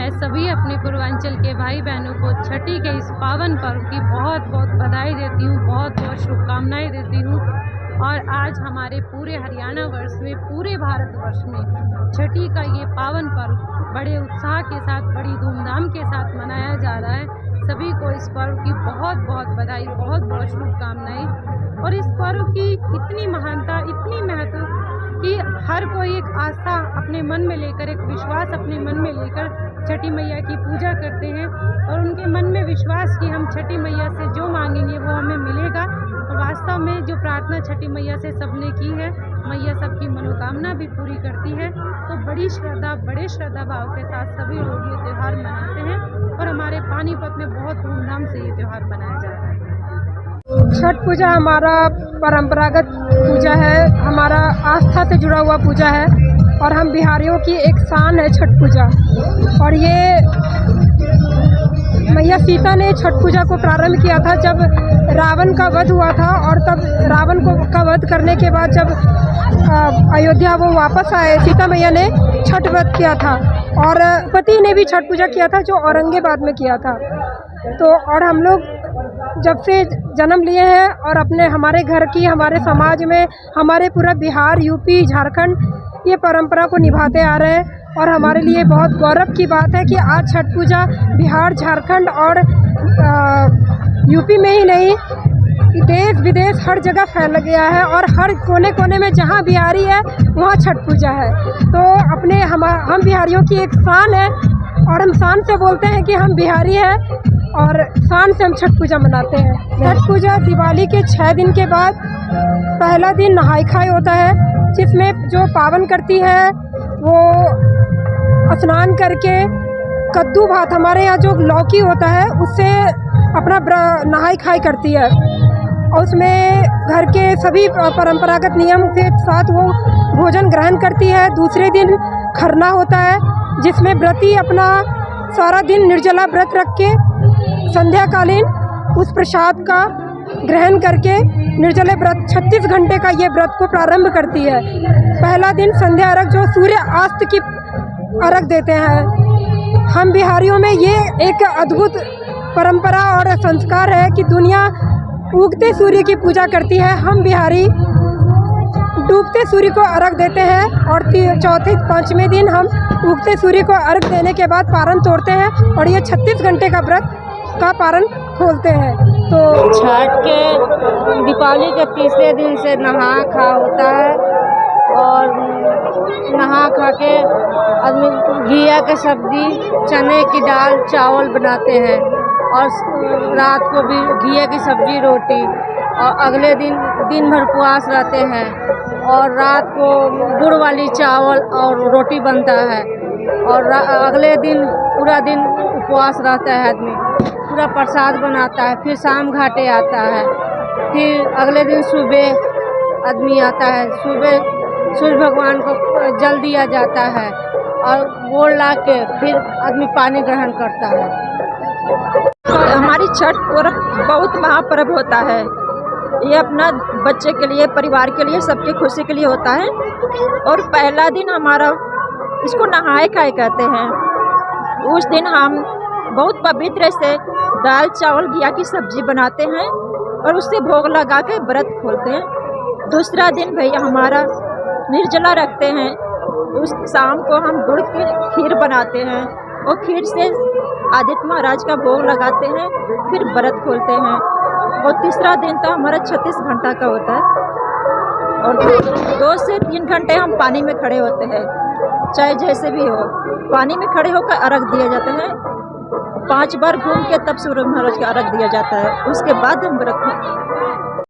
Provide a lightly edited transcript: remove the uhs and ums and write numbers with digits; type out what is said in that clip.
मैं सभी अपने पूर्वांचल के भाई बहनों को छठी के इस पावन पर्व की बहुत बहुत बधाई देती हूँ, बहुत बहुत शुभकामनाएं देती हूँ। और आज हमारे पूरे हरियाणा वर्ष में, पूरे भारतवर्ष में छठी का ये पावन पर्व बड़े उत्साह के साथ, बड़ी धूमधाम के साथ मनाया जा रहा है। सभी को इस पर्व की बहुत बहुत बधाई, बहुत बहुत शुभकामनाएं। और इस पर्व की इतनी महानता, इतनी महत्व कि हर कोई एक आस्था अपने मन में लेकर, एक विश्वास अपने मन में लेकर छठी मैया की पूजा करते हैं। और उनके मन में विश्वास कि हम छठी मैया से जो मांगेंगे वो हमें मिलेगा। और वास्तव में जो प्रार्थना छठी मैया से सबने की है, मैया सबकी मनोकामना भी पूरी करती है। तो बड़ी श्रद्धा, बड़े श्रद्धा भाव के साथ सभी लोग ये त्यौहार मनाते हैं। और हमारे पानीपत में बहुत धूमधाम से ये त्यौहार मनाया जा रहा है। छठ पूजा हमारा परंपरागत पूजा है, हमारा आस्था से जुड़ा हुआ पूजा है और हम बिहारियों की एक शान है छठ पूजा। और ये मैया सीता ने छठ पूजा को प्रारंभ किया था जब रावण का वध हुआ था। और तब रावण का वध करने के बाद जब अयोध्या वो वापस आए, सीता मैया ने छठ व्रत किया था। और पति ने भी छठ पूजा किया था जो औरंगाबाद में किया था। तो और हम लोग जब से जन्म लिए हैं और हमारे घर की, हमारे समाज में, हमारे पूरा बिहार, यूपी, झारखंड ये परंपरा को निभाते आ रहे हैं। और हमारे लिए बहुत गौरव की बात है कि आज छठ पूजा बिहार, झारखंड और यूपी में ही नहीं, देश विदेश हर जगह फैल गया है। और हर कोने कोने में जहाँ बिहारी है वहाँ छठ पूजा है। तो हम बिहारियों की एक शान है और हम शान से बोलते हैं कि हम बिहारी हैं और शान से हम छठ पूजा मनाते हैं। छठ पूजा दिवाली के 6 दिन के बाद पहला दिन नहाई खाई होता है, जिसमें जो पावन करती है वो स्नान करके कद्दू भात, हमारे यहाँ जो लौकी होता है उससे अपना नहाई खाई करती है। और उसमें घर के सभी परंपरागत नियम के साथ वो भोजन ग्रहण करती है। दूसरे दिन खरना होता है जिसमें व्रती अपना सारा दिन निर्जला व्रत रख के संध्याकालीन उस प्रसाद का ग्रहण करके निर्जले व्रत 36 घंटे का ये व्रत को प्रारंभ करती है। पहला दिन संध्या अर्घ जो सूर्य अस्त की अर्घ देते हैं। हम बिहारियों में ये एक अद्भुत परंपरा और संस्कार है कि दुनिया उगते सूर्य की पूजा करती है। हम बिहारी डूबते सूर्य को अर्घ देते हैं और चौथे 5वें दिन हम उगते सूर्य को अर्घ देने के बाद पारण तोड़ते हैं और ये 36 घंटे का व्रत का पारण खोलते हैं। तो छठ के दीपावली के तीसरे दिन से नहा खा होता है और नहा खा के आदमी घिया की सब्जी, चने की दाल, चावल बनाते हैं और रात को भी घिया की सब्जी, रोटी। और अगले दिन भर उपवास रहते हैं और रात को गुड़ वाली चावल और रोटी बनता है। और अगले दिन पूरा दिन उपवास रहता है आदमी, पूरा प्रसाद बनाता है। फिर शाम घाटे आता है, फिर अगले दिन सुबह आदमी आता है। सुबह सूर्य भगवान को जल दिया जाता है और गोड़ ला के फिर आदमी पानी ग्रहण करता है। हमारी छठ पर्व बहुत महापर्व होता है। ये अपना बच्चे के लिए, परिवार के लिए, सबके खुशी के लिए होता है। और पहला दिन हमारा इसको नहाए खाए कहते हैं। उस दिन हम बहुत पवित्र से दाल, चावल, घिया की सब्जी बनाते हैं और उससे भोग लगा के व्रत खोलते हैं। दूसरा दिन भैया हमारा निर्जला रखते हैं। उस शाम को हम गुड़ की खीर बनाते हैं और खीर से आदित्य महाराज का भोग लगाते हैं, फिर व्रत खोलते हैं। और तीसरा दिन तो हमारा 36 घंटा का होता है और 2 से 3 घंटे हम पानी में खड़े होते हैं, चाहे जैसे भी हो। पानी में खड़े होकर अर्घ दिया जाता है। 5 बार घूम के तब सूर्य महाराज का अर्घ दिया जाता है। उसके बाद हम व्रत